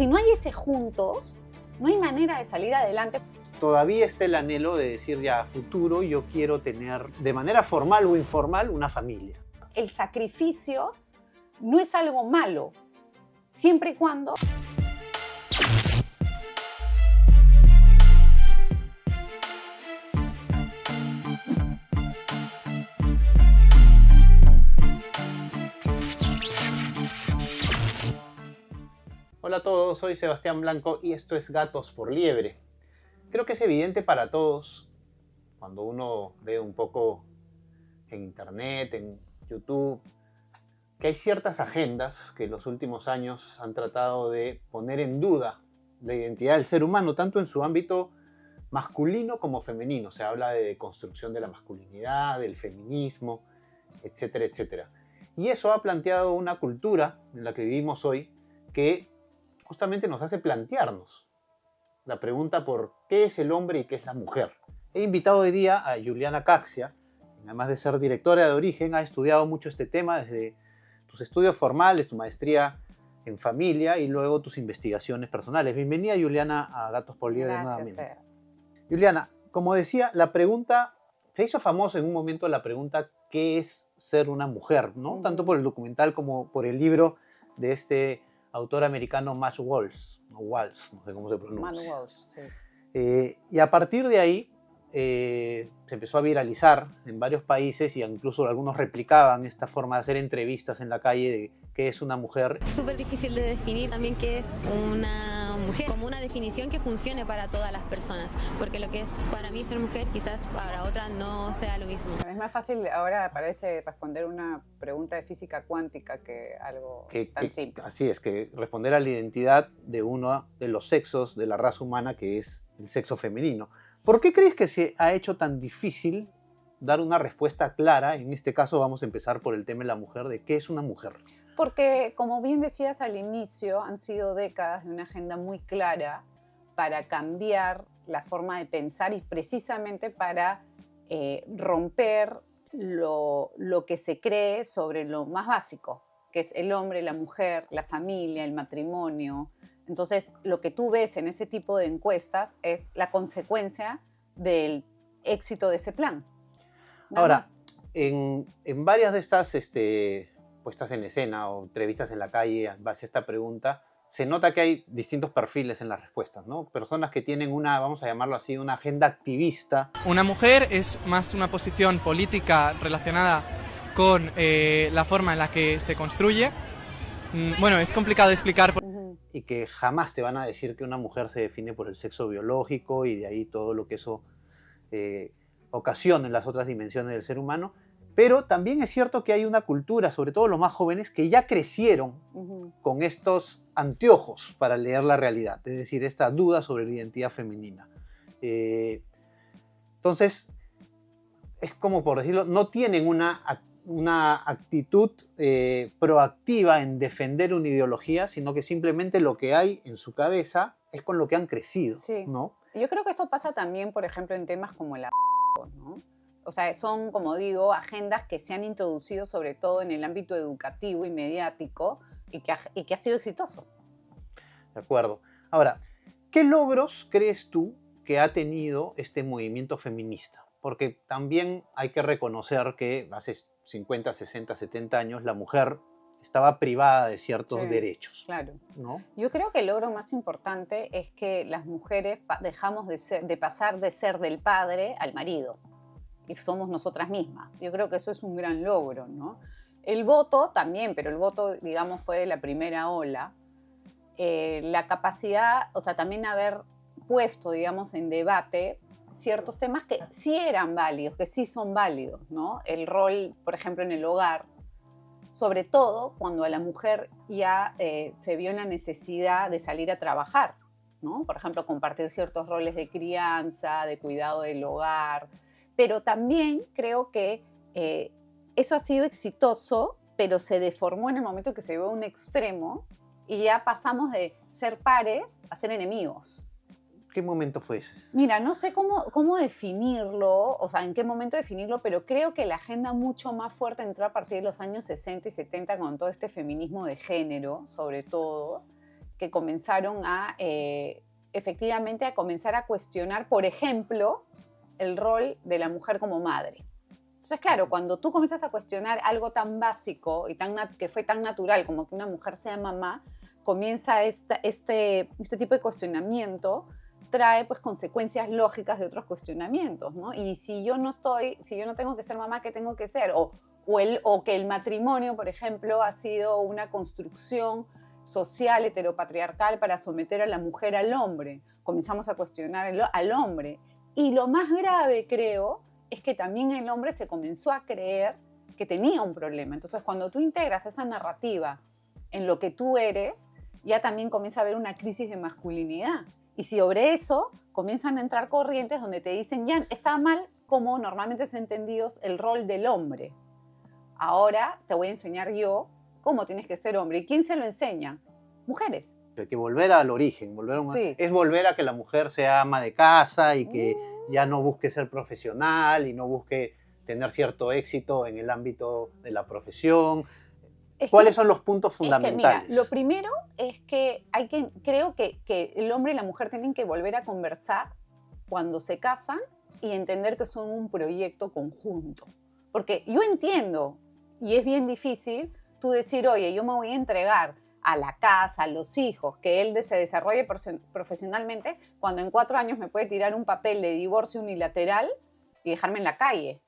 si no hay ese juntos, no hay manera de salir adelante. Todavía está el anhelo de decir ya a futuro yo quiero tener de manera formal o informal una familia. El sacrificio no es algo malo, siempre y cuando... Hola a todos, soy Sebastián Blanco y esto es Gatos por Liebre. Creo que es evidente para todos, cuando uno ve un poco en internet, en YouTube, que hay ciertas agendas que en los últimos años han tratado de poner en duda la identidad del ser humano, tanto en su ámbito masculino como femenino. Se habla de construcción de la masculinidad, del feminismo, etcétera, etcétera. Y eso ha planteado una cultura en la que vivimos hoy que justamente nos hace plantearnos la pregunta por qué es el hombre y qué es la mujer. He invitado hoy día a Juliana Caxia, además de ser directora de Origen, ha estudiado mucho este tema desde tus estudios formales, tu maestría en familia y luego tus investigaciones personales. Bienvenida, Juliana, a Gatos por Liebre nuevamente. Juliana, como decía, la pregunta, se hizo famosa en un momento la pregunta ¿qué es ser una mujer? ¿No? Tanto por el documental como por el libro de este autor americano Matt Walsh, no sé cómo se pronuncia. Matt Walsh, sí. Y a partir de ahí se empezó a viralizar en varios países y incluso algunos replicaban esta forma de hacer entrevistas en la calle de qué es una mujer. Súper difícil de definir también qué es una mujer, como una definición que funcione para todas las personas, porque lo que es para mí ser mujer quizás para otra no sea lo mismo. Es más fácil ahora parece responder una pregunta de física cuántica que algo tan simple. Así es, que responder a la identidad de uno de los sexos de la raza humana, que es el sexo femenino. ¿Por qué crees que se ha hecho tan difícil dar una respuesta clara? En este caso vamos a empezar por el tema de la mujer, de qué es una mujer. Porque, como bien decías al inicio, han sido décadas de una agenda muy clara para cambiar la forma de pensar y precisamente para romper lo que se cree sobre lo más básico, que es el hombre, la mujer, la familia, el matrimonio. Entonces, lo que tú ves en ese tipo de encuestas es la consecuencia del éxito de ese plan. Ahora, en varias de estas puestas en escena o entrevistas en la calle en base a esta pregunta, se nota que hay distintos perfiles en las respuestas, ¿no? Personas que tienen una, vamos a llamarlo así, una agenda activista. Una mujer es más una posición política relacionada con la forma en la que se construye. Bueno, es complicado de explicar. Y que jamás te van a decir que una mujer se define por el sexo biológico y de ahí todo lo que eso ocasiona en las otras dimensiones del ser humano. Pero también es cierto que hay una cultura, sobre todo los más jóvenes, que ya crecieron con estos anteojos para leer la realidad, es decir, esta duda sobre la identidad femenina. Entonces, es como por decirlo, no tienen una actitud proactiva en defender una ideología, sino que simplemente lo que hay en su cabeza es con lo que han crecido, sí. ¿no? Yo creo que eso pasa también, por ejemplo, en temas como ¿no? O sea, son, como digo, agendas que se han introducido sobre todo en el ámbito educativo y mediático y que ha sido exitoso. De acuerdo. Ahora, ¿qué logros crees tú que ha tenido este movimiento feminista? Porque también hay que reconocer que hace 50, 60, 70 años la mujer estaba privada de ciertos derechos. Claro. ¿No? Yo creo que el logro más importante es que las mujeres dejamos de pasar de ser del padre al marido. Y somos nosotras mismas. Yo creo que eso es un gran logro, ¿no? El voto también, pero el voto, digamos, fue de la primera ola. La capacidad, o sea, también haber puesto, digamos, en debate ciertos temas que sí eran válidos, que sí son válidos, ¿no? El rol, por ejemplo, en el hogar, sobre todo cuando a la mujer ya se vio en la necesidad de salir a trabajar, ¿no? Por ejemplo, compartir ciertos roles de crianza, de cuidado del hogar. Pero también creo que eso ha sido exitoso, pero se deformó en el momento que se llevó a un extremo y ya pasamos de ser pares a ser enemigos. ¿Qué momento fue ese? Mira, no sé cómo definirlo, o sea, en qué momento definirlo, pero creo que la agenda mucho más fuerte entró a partir de los años 60 y 70 con todo este feminismo de género, sobre todo, que comenzaron a, efectivamente, a comenzar a cuestionar, por ejemplo, el rol de la mujer como madre. Entonces, claro, cuando tú comienzas a cuestionar algo tan básico y que fue tan natural como que una mujer sea mamá, comienza este tipo de cuestionamiento, trae pues consecuencias lógicas de otros cuestionamientos, ¿no? Y si yo no tengo que ser mamá, ¿qué tengo que ser? O que el matrimonio, por ejemplo, ha sido una construcción social, heteropatriarcal para someter a la mujer al hombre. Comenzamos a cuestionar al hombre. Y lo más grave, creo, es que también el hombre se comenzó a creer que tenía un problema. Entonces, cuando tú integras esa narrativa en lo que tú eres, ya también comienza a haber una crisis de masculinidad. Y sobre eso comienzan a entrar corrientes donde te dicen, ya, está mal como normalmente es entendido el rol del hombre. Ahora te voy a enseñar yo cómo tienes que ser hombre. ¿Y quién se lo enseña? Mujeres. Hay que volver al origen, Sí. es volver a que la mujer sea ama de casa y que ya no busque ser profesional y no busque tener cierto éxito en el ámbito de la profesión. ¿Cuáles son los puntos fundamentales? Mira, lo primero es que creo que el hombre y la mujer tienen que volver a conversar cuando se casan y entender que son un proyecto conjunto. Porque yo entiendo, y es bien difícil, tú decir, oye, yo me voy a entregar a la casa, a los hijos, que él se desarrolle profesionalmente, cuando en 4 años me puede tirar un papel de divorcio unilateral y dejarme en la calle.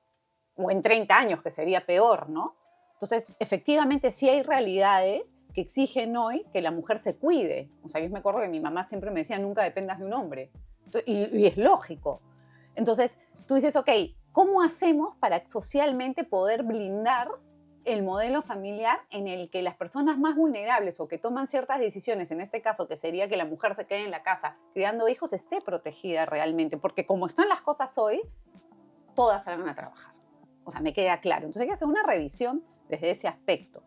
O en 30 años, que sería peor, ¿no? Entonces, efectivamente, sí hay realidades que exigen hoy que la mujer se cuide. O sea, yo me acuerdo que mi mamá siempre me decía, nunca dependas de un hombre. Y es lógico. Entonces, tú dices, ok, ¿cómo hacemos para socialmente poder blindar el modelo familiar en el que las personas más vulnerables o que toman ciertas decisiones, en este caso que sería que la mujer se quede en la casa criando hijos, esté protegida realmente? Porque como están las cosas hoy, todas salgan a trabajar. O sea, me queda claro. Entonces hay que hacer una revisión desde ese aspecto.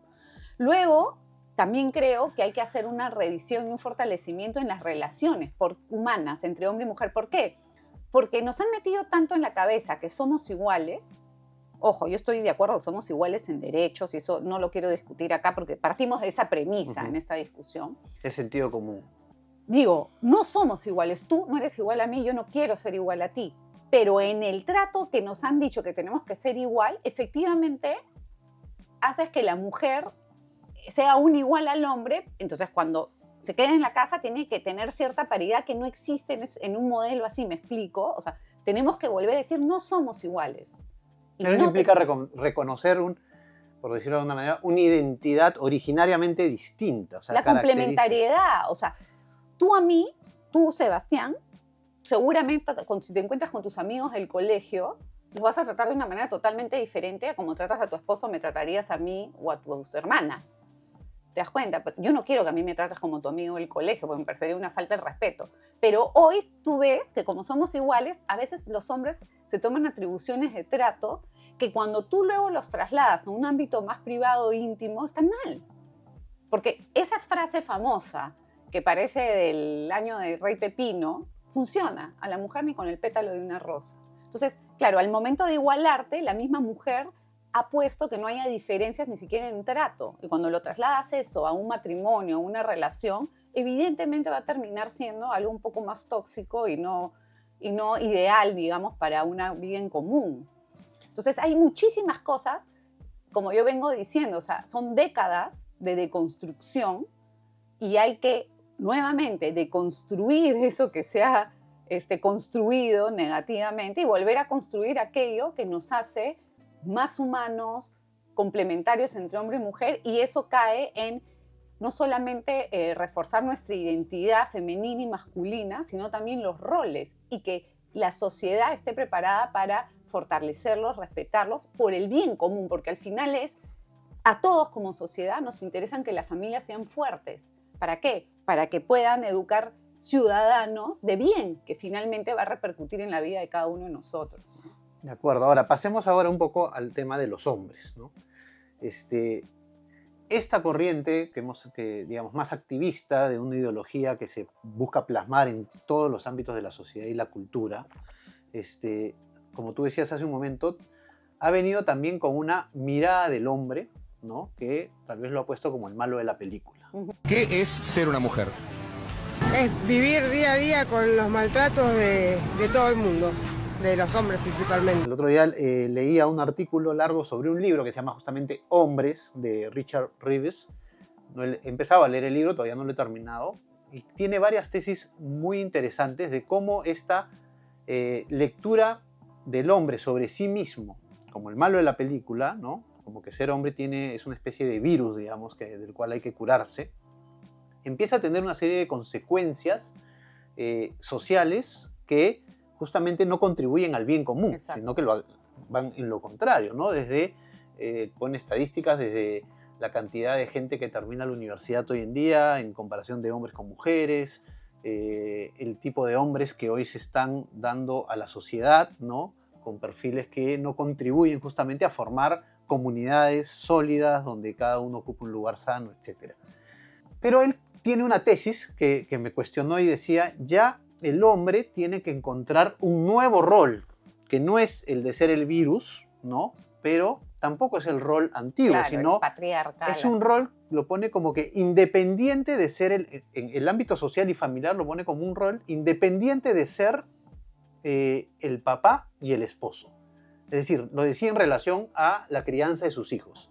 Luego, también creo que hay que hacer una revisión y un fortalecimiento en las relaciones humanas entre hombre y mujer. ¿Por qué? Porque nos han metido tanto en la cabeza que somos iguales. Ojo, yo estoy de acuerdo que somos iguales en derechos y eso no lo quiero discutir acá porque partimos de esa premisa en esta discusión. Es sentido común. Digo, no somos iguales. Tú no eres igual a mí, yo no quiero ser igual a ti. Pero en el trato que nos han dicho que tenemos que ser igual, efectivamente haces que la mujer sea un igual al hombre. Entonces, cuando se queda en la casa, tiene que tener cierta paridad que no existe en un modelo así, ¿me explico? O sea, tenemos que volver a decir, no somos iguales. Pero eso implica reconocer, por decirlo de alguna manera, una identidad originariamente distinta. O sea, la complementariedad. O sea, tú a mí, tú, Sebastián, seguramente si te encuentras con tus amigos del colegio, los vas a tratar de una manera totalmente diferente a como tratas a tu esposo, me tratarías a mí o a tu hermana. ¿Te das cuenta? Yo no quiero que a mí me trates como tu amigo del colegio, porque me parecería una falta de respeto. Pero hoy tú ves que como somos iguales, a veces los hombres se toman atribuciones de trato que cuando tú luego los trasladas a un ámbito más privado e íntimo, están mal. Porque esa frase famosa, que parece del año de Rey Pepino, funciona a la mujer ni con el pétalo de una rosa. Entonces, claro, al momento de igualarte, la misma mujer ha puesto que no haya diferencias ni siquiera en trato. Y cuando lo trasladas eso a un matrimonio, a una relación, evidentemente va a terminar siendo algo un poco más tóxico y no ideal, digamos, para una vida en común. Entonces, hay muchísimas cosas, como yo vengo diciendo, o sea, son décadas de deconstrucción y hay que nuevamente deconstruir eso que se ha construido negativamente y volver a construir aquello que nos hace más humanos, complementarios entre hombre y mujer, y eso cae en no solamente reforzar nuestra identidad femenina y masculina, sino también los roles, y que la sociedad esté preparada para fortalecerlos, respetarlos por el bien común, porque al final a todos como sociedad nos interesan que las familias sean fuertes. ¿Para qué? Para que puedan educar ciudadanos de bien, que finalmente va a repercutir en la vida de cada uno de nosotros. De acuerdo. Ahora, pasemos ahora un poco al tema de los hombres, ¿no? Esta corriente digamos, más activista de una ideología que se busca plasmar en todos los ámbitos de la sociedad y la cultura, como tú decías hace un momento, ha venido también con una mirada del hombre, ¿no? Que tal vez lo ha puesto como el malo de la película. ¿Qué es ser una mujer? es vivir día a día con los maltratos de todo el mundo, de los hombres principalmente. El otro día leía un artículo largo sobre un libro que se llama justamente Hombres, de Richard Reeves. No he empezado a leer el libro, todavía no lo he terminado, y tiene varias tesis muy interesantes de cómo esta lectura del hombre sobre sí mismo, como el malo de la película, ¿no? Como que ser hombre es una especie de virus, digamos, del cual hay que curarse, empieza a tener una serie de consecuencias sociales que justamente no contribuyen al bien común. Exacto. Sino que van en lo contrario, ¿no? Ponen estadísticas desde la cantidad de gente que termina la universidad hoy en día en comparación de hombres con mujeres, el tipo de hombres que hoy se están dando a la sociedad, ¿no? Con perfiles que no contribuyen justamente a formar comunidades sólidas donde cada uno ocupa un lugar sano, etc. Pero él tiene una tesis que me cuestionó y decía, ya el hombre tiene que encontrar un nuevo rol, que no es el de ser el virus, ¿no? Pero tampoco es el rol antiguo, claro, sino patriarcal. Es un rol, lo pone como que independiente de ser, en el ámbito social y familiar lo pone como un rol independiente de ser el papá y el esposo. Es decir, lo decía en relación a la crianza de sus hijos.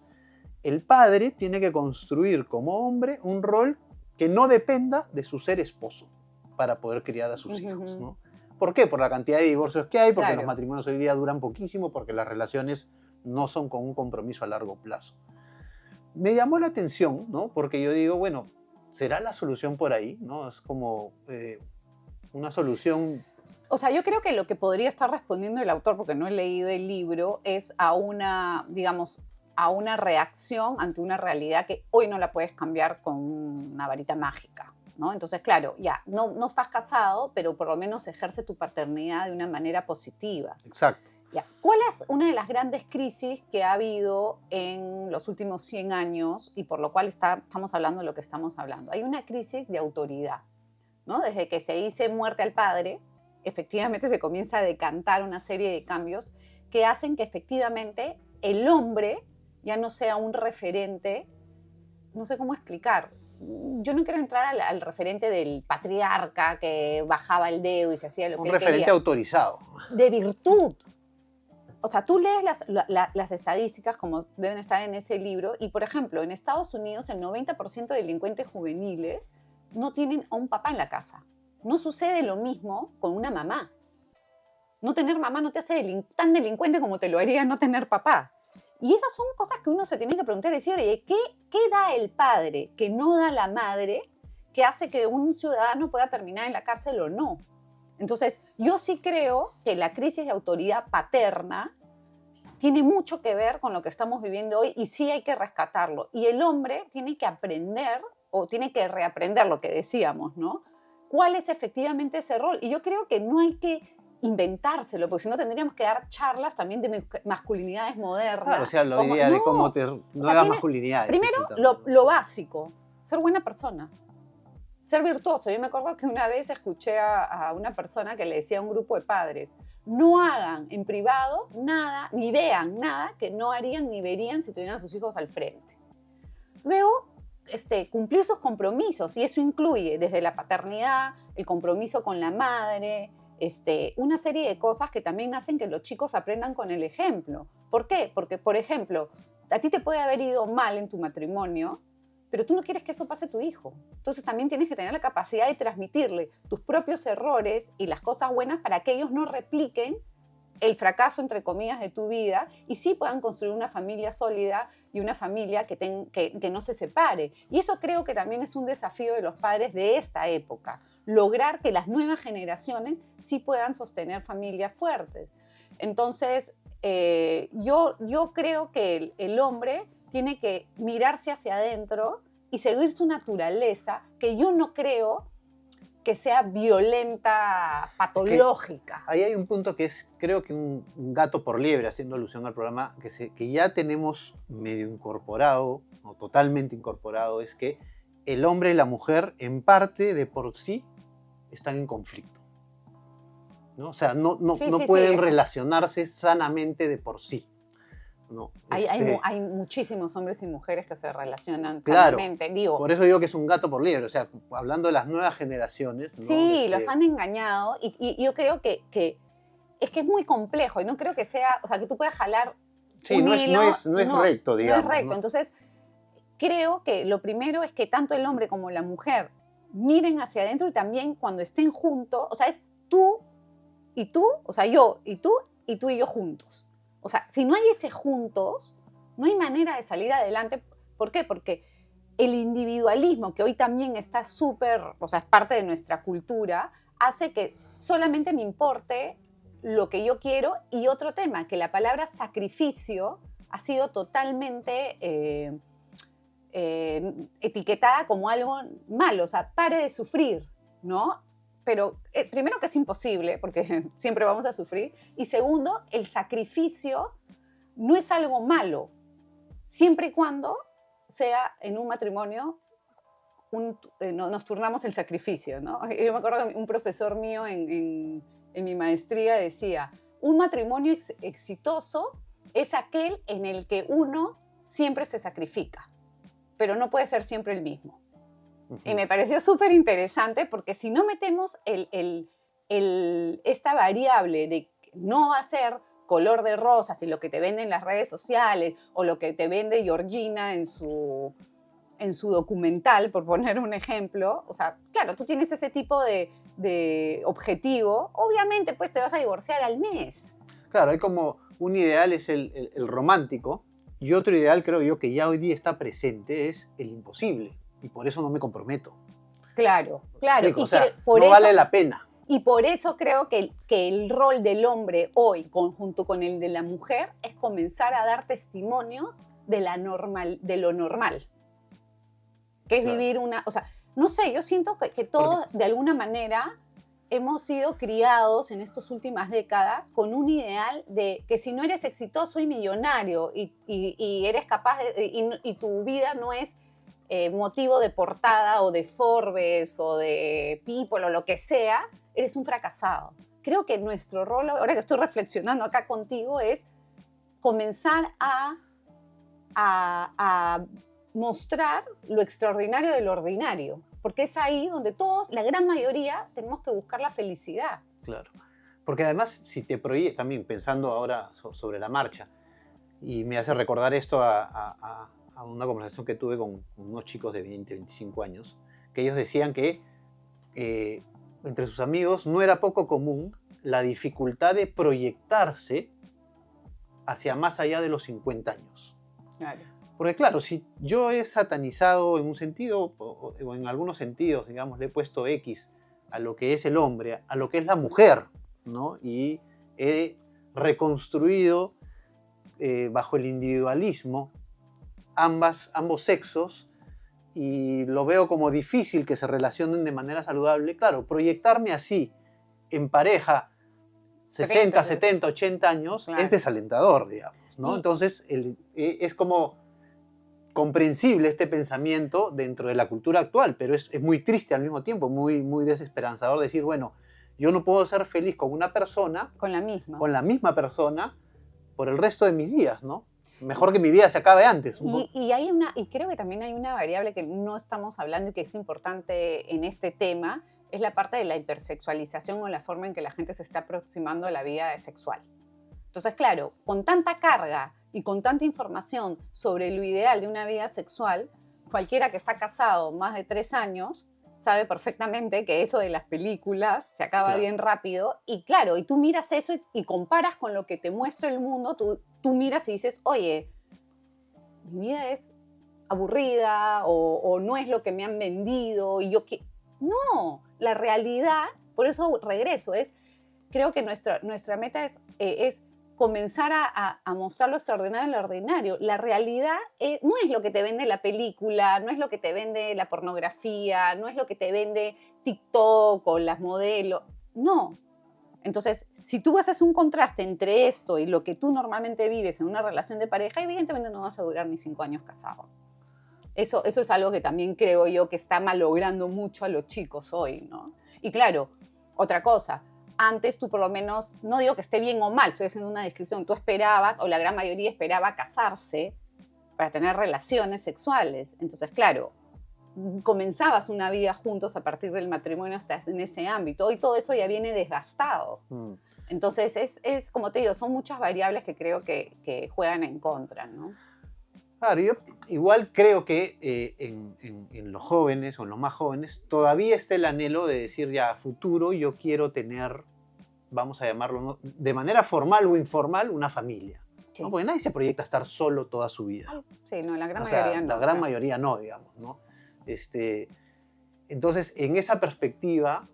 El padre tiene que construir como hombre un rol que no dependa de su ser esposo para poder criar a sus hijos, ¿no? ¿Por qué? Por la cantidad de divorcios que hay, porque los matrimonios hoy día duran poquísimo, porque las relaciones no son con un compromiso a largo plazo. Me llamó la atención, ¿no? Porque yo digo, bueno, ¿será la solución por ahí? ¿No? Es como una solución... O sea, yo creo que lo que podría estar respondiendo el autor, porque no he leído el libro, es a una, digamos, a una reacción ante una realidad que hoy no la puedes cambiar con una varita mágica, ¿no? Entonces, claro, ya, no estás casado, pero por lo menos ejerce tu paternidad de una manera positiva. Exacto. Ya. ¿Cuál es una de las grandes crisis que ha habido en los últimos 100 años y por lo cual estamos hablando de lo que estamos hablando? Hay una crisis de autoridad, ¿no? Desde que se dice muerte al padre, efectivamente se comienza a decantar una serie de cambios que hacen que efectivamente el hombre ya no sea un referente, no sé cómo explicar. Yo no quiero entrar al referente del patriarca que bajaba el dedo y se hacía lo que él quería. Un referente autorizado. De virtud. O sea, tú lees las estadísticas como deben estar en ese libro y, por ejemplo, en Estados Unidos el 90% de delincuentes juveniles no tienen a un papá en la casa. No sucede lo mismo con una mamá. No tener mamá no te hace tan delincuente como te lo haría no tener papá. Y esas son cosas que uno se tiene que preguntar y decir, oye, ¿qué da el padre que no da la madre que hace que un ciudadano pueda terminar en la cárcel o no? Entonces, yo sí creo que la crisis de autoridad paterna tiene mucho que ver con lo que estamos viviendo hoy y sí hay que rescatarlo. Y el hombre tiene que aprender o tiene que reaprender lo que decíamos, ¿no? ¿Cuál es efectivamente ese rol? Y yo creo que no hay que inventárselo, porque si no tendríamos que dar charlas también de masculinidades modernas. Claro, o sea, la idea de cómo nuevas masculinidades. Primero, lo básico, ser buena persona. Ser virtuoso. Yo me acuerdo que una vez escuché a una persona que le decía a un grupo de padres, no hagan en privado nada, ni vean nada que no harían ni verían si tuvieran a sus hijos al frente. Luego, cumplir sus compromisos, y eso incluye desde la paternidad, el compromiso con la madre, una serie de cosas que también hacen que los chicos aprendan con el ejemplo. ¿Por qué? Porque, por ejemplo, a ti te puede haber ido mal en tu matrimonio, pero tú no quieres que eso pase a tu hijo. Entonces también tienes que tener la capacidad de transmitirle tus propios errores y las cosas buenas para que ellos no repliquen el fracaso, entre comillas, de tu vida y sí puedan construir una familia sólida y una familia que no se separe. Y eso creo que también es un desafío de los padres de esta época, lograr que las nuevas generaciones sí puedan sostener familias fuertes. Entonces, yo creo que el hombre tiene que mirarse hacia adentro y seguir su naturaleza, que yo no creo que sea violenta, patológica. Ahí hay un punto que es, creo que un gato por liebre, haciendo alusión al programa, que ya tenemos medio incorporado, o totalmente incorporado, es que el hombre y la mujer, en parte, de por sí, están en conflicto, ¿no? O sea, no pueden relacionarse sanamente de por sí. ¿no? Hay muchísimos hombres y mujeres que se relacionan Claro, sanamente. Digo, por eso digo que es un gato por liebre, o sea, hablando de las nuevas generaciones, ¿no? sí, los han engañado y yo creo que es muy complejo y no creo que sea, o sea, que tú puedas jalar Sí, un no es hilo, recto, digamos. No es recto. ¿no? Entonces, creo que lo primero es que tanto el hombre como la mujer miren hacia adentro y también cuando estén juntos, o sea, es tú y tú, o sea, yo y tú y yo juntos. O sea, si no hay ese juntos, no hay manera de salir adelante. ¿Por qué? Porque el individualismo, que hoy también está súper, o sea, es parte de nuestra cultura, hace que solamente me importe lo que yo quiero. Y otro tema, que la palabra sacrificio ha sido totalmente etiquetada como algo malo, o sea, pare de sufrir, ¿no? Pero primero que es imposible, porque siempre vamos a sufrir, y segundo, el sacrificio no es algo malo, siempre y cuando sea en un matrimonio, nos turnamos el sacrificio, ¿no? Yo me acuerdo que un profesor mío en mi maestría decía, un matrimonio exitoso es aquel en el que uno siempre se sacrifica, pero no puede ser siempre el mismo. Y me pareció súper interesante porque si no metemos esta variable de no va a ser color de rosas y lo que te venden en las redes sociales o lo que te vende Georgina en su documental, por poner un ejemplo, o sea, claro, tú tienes ese tipo de objetivo, obviamente pues te vas a divorciar al mes. Claro, hay como un ideal es el romántico y otro ideal creo yo que ya hoy día está presente es el imposible. Y por eso no me comprometo. Claro, claro. O sea, no vale la pena. Y por eso creo que el rol del hombre hoy, junto con el de la mujer, es comenzar a dar testimonio de lo normal. Que es vivir una... O sea, no sé, yo siento que todos, de alguna manera, hemos sido criados en estas últimas décadas con un ideal de que si no eres exitoso y millonario y eres capaz y tu vida no es motivo de portada o de Forbes o de People o lo que sea, eres un fracasado. Creo que nuestro rol, ahora que estoy reflexionando acá contigo, es comenzar a mostrar lo extraordinario de lo ordinario, porque es ahí donde todos, la gran mayoría, tenemos que buscar la felicidad. Claro, porque además si te proyectas, también pensando ahora sobre la marcha, y me hace recordar esto a una conversación que tuve con unos chicos de 20, 25 años, que ellos decían que entre sus amigos no era poco común la dificultad de proyectarse hacia más allá de los 50 años. Claro. Porque claro, si yo he satanizado en un sentido, o en algunos sentidos, digamos, le he puesto X a lo que es el hombre, a lo que es la mujer, ¿no? Y he reconstruido bajo el individualismo ambos sexos y lo veo como difícil que se relacionen de manera saludable. Claro, proyectarme así en pareja 60, 70, 80 años claro. Es desalentador, digamos, ¿no? Entonces es como comprensible este pensamiento dentro de la cultura actual, pero es muy triste al mismo tiempo, muy, muy desesperanzador decir, bueno, yo no puedo ser feliz con una persona, con la misma persona, por el resto de mis días, ¿no? Mejor que mi vida se acabe antes. Y creo que también hay una variable que no estamos hablando y que es importante en este tema, es la parte de la hipersexualización o la forma en que la gente se está aproximando a la vida sexual. Entonces, claro, con tanta carga y con tanta información sobre lo ideal de una vida sexual, cualquiera que está casado más de 3 años sabe perfectamente que eso de las películas se acaba claro. bien rápido. Y claro, y tú miras eso y comparas con lo que te muestra el mundo, tú miras y dices, oye, mi vida es aburrida o no es lo que me han vendido. Y yo que no, la realidad, por eso regreso, creo que nuestra meta es comenzar a mostrar lo extraordinario en lo ordinario. La realidad no es lo que te vende la película, no es lo que te vende la pornografía, no es lo que te vende TikTok o las modelos, no. Entonces, si tú haces un contraste entre esto y lo que tú normalmente vives en una relación de pareja, evidentemente no vas a durar ni 5 años casado. Eso es algo que también creo yo que está malogrando mucho a los chicos hoy, ¿no? Y claro, otra cosa, antes tú por lo menos, no digo que esté bien o mal, estoy haciendo una descripción, tú esperabas, o la gran mayoría esperaba casarse para tener relaciones sexuales. Entonces, claro, comenzabas una vida juntos a partir del matrimonio hasta en ese ámbito. Hoy todo eso ya viene desgastado. Entonces, es como te digo, son muchas variables que creo que juegan en contra, ¿no? Claro, yo igual creo que en los jóvenes o en los más jóvenes todavía está el anhelo de decir ya a futuro yo quiero tener, vamos a llamarlo, ¿no?, de manera formal o informal, una familia. Sí. ¿No? Porque nadie se proyecta a estar solo toda su vida. Sí, no, la gran O sea, mayoría no. la gran mayoría no, digamos, ¿no? Entonces, en esa perspectiva,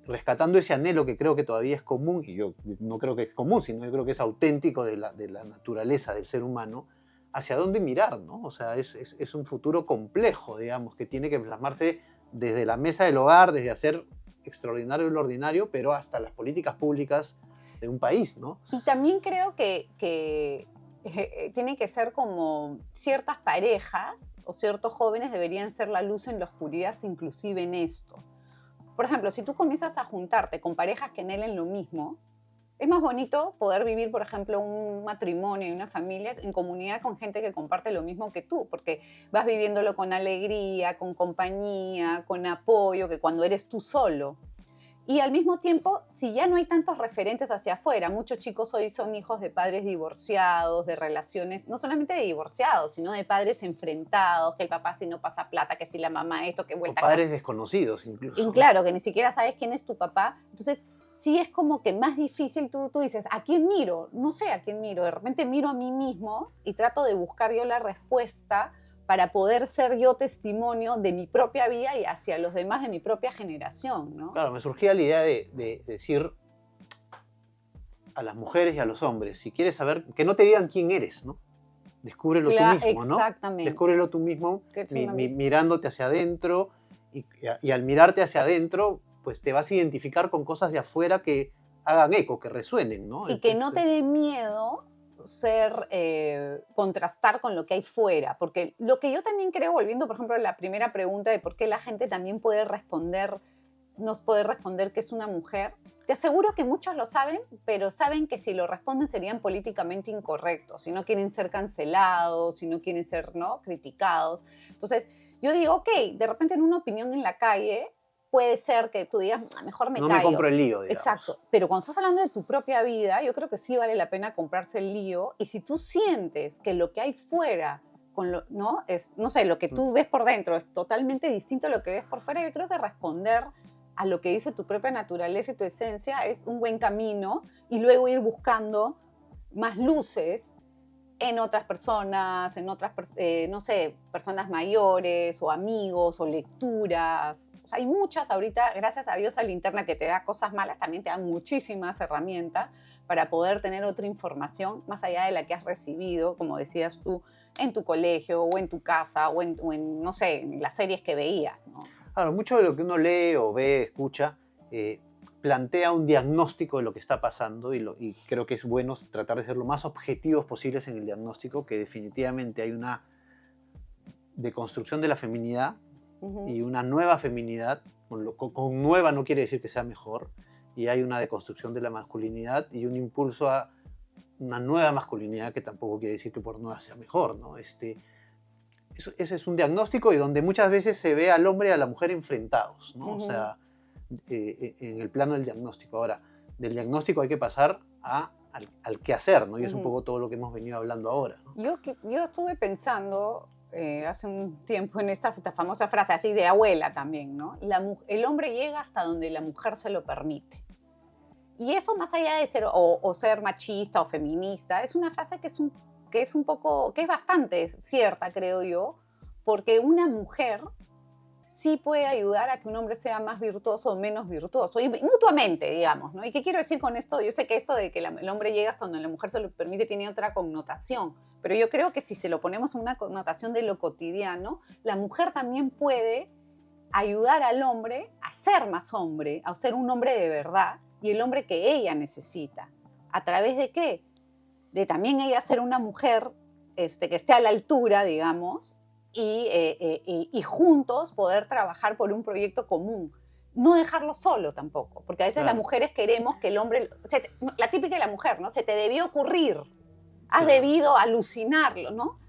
rescatando ese anhelo que creo que todavía es común, y yo no creo que es común, sino yo creo que es auténtico de la naturaleza del ser humano, hacia dónde mirar, ¿no? O sea, es un futuro complejo, digamos, que tiene que plasmarse desde la mesa del hogar, desde hacer extraordinario lo ordinario, pero hasta las políticas públicas de un país, ¿no? Y también creo que tiene que ser como ciertas parejas o ciertos jóvenes deberían ser la luz en la oscuridad, inclusive en esto. Por ejemplo, si tú comienzas a juntarte con parejas que anhelen lo mismo, es más bonito poder vivir, por ejemplo, un matrimonio y una familia en comunidad con gente que comparte lo mismo que tú, porque vas viviéndolo con alegría, con compañía, con apoyo, que cuando eres tú solo. Y al mismo tiempo, si ya no hay tantos referentes hacia afuera, muchos chicos hoy son hijos de padres divorciados, de relaciones, no solamente de divorciados, sino de padres enfrentados, que el papá si no pasa plata, que si la mamá esto, que vuelta. O padres desconocidos incluso. Y claro, que ni siquiera sabes quién es tu papá. Entonces, sí es como que más difícil, tú dices, ¿a quién miro? No sé a quién miro, de repente miro a mí mismo y trato de buscar yo la respuesta para poder ser yo testimonio de mi propia vida y hacia los demás de mi propia generación, ¿no? Claro, me surgía la idea de decir a las mujeres y a los hombres, si quieres saber, que no te digan quién eres, ¿no? Descúbrelo tú mismo, ¿no? Exactamente. Descúbrelo tú mismo, mirándote hacia adentro, y al mirarte hacia adentro, pues te vas a identificar con cosas de afuera que hagan eco, que resuenen, ¿no? Y que no te dé miedo contrastar con lo que hay fuera, porque lo que yo también creo, volviendo por ejemplo a la primera pregunta de por qué la gente también nos puede responder que es una mujer, te aseguro que muchos lo saben, pero saben que si lo responden serían políticamente incorrectos, si no quieren ser cancelados, si no quieren ser, ¿no?, criticados. Entonces yo digo, ok, de repente en una opinión en la calle puede ser que tú digas, mejor me callo. No me compro el lío, digamos. Exacto. Pero cuando estás hablando de tu propia vida, yo creo que sí vale la pena comprarse el lío. Y si tú sientes que lo que hay fuera, ¿no? No sé, lo que tú ves por dentro es totalmente distinto a lo que ves por fuera, yo creo que responder a lo que dice tu propia naturaleza y tu esencia es un buen camino. Y luego ir buscando más luces en otras personas, no sé, personas mayores o amigos o lecturas. O sea, hay muchas ahorita, gracias a Dios al internet que te da cosas malas, también te da muchísimas herramientas para poder tener otra información más allá de la que has recibido, como decías tú, en tu colegio o en tu casa o en no sé, en las series que veías, ¿no? Claro, mucho de lo que uno lee o ve, escucha, plantea un diagnóstico de lo que está pasando y creo que es bueno tratar de ser lo más objetivos posibles en el diagnóstico, que definitivamente hay una deconstrucción de la feminidad y una nueva feminidad, con nueva no quiere decir que sea mejor, y hay una deconstrucción de la masculinidad y un impulso a una nueva masculinidad que tampoco quiere decir que por nueva sea mejor, ¿no? Ese es un diagnóstico y donde muchas veces se ve al hombre y a la mujer enfrentados, ¿no? O sea, en el plano del diagnóstico. Ahora, del diagnóstico hay que pasar al qué hacer, ¿no? Y es un poco todo lo que hemos venido hablando ahora, ¿no? Yo estuve pensando hace un tiempo en esta famosa frase así de abuela también, ¿no? El hombre llega hasta donde la mujer se lo permite. Y eso, más allá de ser o ser machista o feminista, es una frase que es bastante cierta, creo yo, porque una mujer sí puede ayudar a que un hombre sea más virtuoso o menos virtuoso, y mutuamente, digamos, ¿no? ¿Y qué quiero decir con esto? Yo sé que esto de que el hombre llega hasta donde la mujer se lo permite tiene otra connotación, pero yo creo que si se lo ponemos en una connotación de lo cotidiano, la mujer también puede ayudar al hombre a ser más hombre, a ser un hombre de verdad, y el hombre que ella necesita. ¿A través de qué? De también ella ser una mujer que esté a la altura, digamos, y juntos poder trabajar por un proyecto común. no dejarlo solo tampoco, porque a veces Claro. las mujeres queremos que el hombre, la típica de la mujer, ¿no? Se te debió ocurrir, has Claro. debido alucinarlo, ¿no?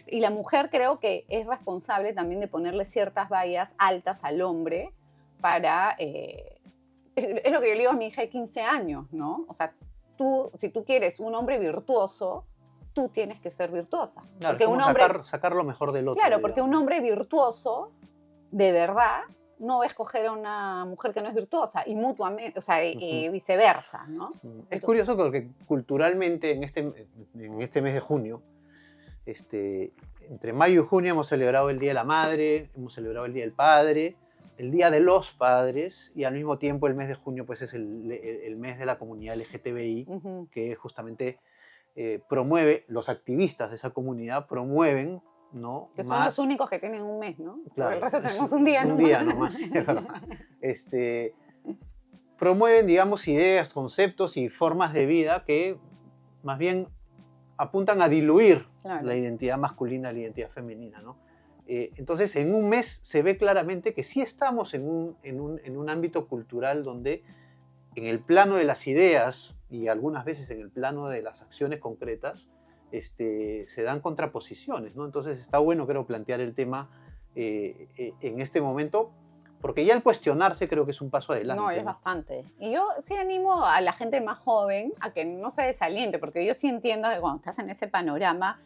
Y la mujer creo que es responsable también de ponerle ciertas vallas altas al hombre para, es lo que yo le digo a mi hija de 15 años, ¿no? O sea, si tú quieres un hombre virtuoso, tú tienes que ser virtuosa. Claro, porque es como un hombre, sacar lo mejor del otro. claro, porque un digamos. hombre virtuoso, de verdad, no va a escoger a una mujer que no es virtuosa, y mutuamente, o sea, y viceversa, ¿no? Es Entonces- curioso porque culturalmente en este mes de junio, entre mayo y junio hemos celebrado el Día de la Madre, hemos celebrado el Día del Padre, el Día de los Padres, y al mismo tiempo el mes de junio pues es el mes de la comunidad LGTBI, Ujú. que justamente promueve, los activistas de esa comunidad promueven, ¿no? Que son los únicos que tienen un mes, ¿no? Claro, Porque el resto es tenemos un día un nomás. día nomás, es verdad. Promueven, digamos, ideas, conceptos y formas de vida que más bien apuntan a diluir Claro. la identidad masculina y la identidad femenina, ¿no? Entonces, en un mes se ve claramente que sí estamos en un ámbito cultural donde en el plano de las ideas y algunas veces en el plano de las acciones concretas se dan contraposiciones, ¿no? Entonces está bueno, creo, plantear el tema en este momento, porque ya el cuestionarse creo que es un paso adelante. No, es bastante. Y yo sí animo a la gente más joven a que no se desaliente, porque yo sí entiendo que cuando estás en ese panorama,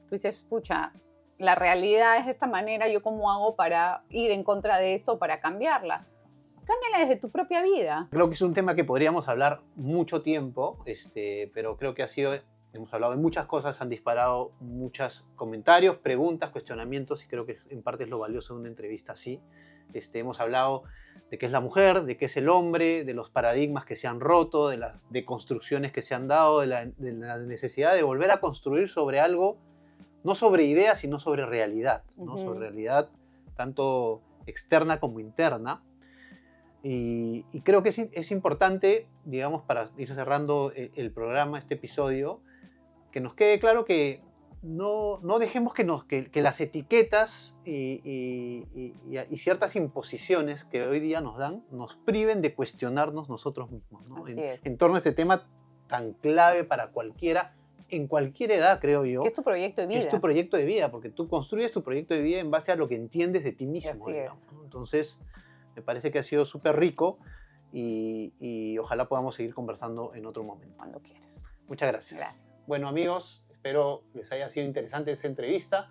tú dices, pucha, la realidad es de esta manera, ¿yo cómo hago para ir en contra de esto, para cambiarla? Cámbiala desde tu propia vida. Creo que es un tema que podríamos hablar mucho tiempo, pero creo que hemos hablado de muchas cosas, han disparado muchos comentarios, preguntas, cuestionamientos, y creo que en parte es lo valioso de una entrevista así. Hemos hablado de qué es la mujer, de qué es el hombre, de los paradigmas que se han roto, de las deconstrucciones que se han dado, de la necesidad de volver a construir sobre algo, no sobre ideas, sino sobre realidad, ¿no? Ujú. Sobre realidad tanto externa como interna. Y creo que es importante, digamos, para ir cerrando el programa, este episodio, que nos quede claro que no dejemos que las etiquetas y ciertas imposiciones que hoy día nos dan nos priven de cuestionarnos nosotros mismos, ¿no? Así es. En torno a este tema tan clave para cualquiera, en cualquier edad, creo yo. Que es tu proyecto de Que vida. es tu proyecto de vida, porque tú construyes tu proyecto de vida en base a lo que entiendes de ti mismo. Así digamos, es. ¿no? Entonces, me parece que ha sido súper rico y ojalá podamos seguir conversando en otro momento. Cuando quieras. Muchas gracias. Gracias. Bueno, amigos, espero les haya sido interesante esta entrevista.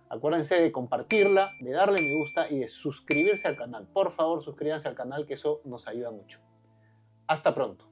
Acuérdense de compartirla, de darle me gusta y de suscribirse al canal. Por favor, suscríbanse al canal, que eso nos ayuda mucho. Hasta pronto.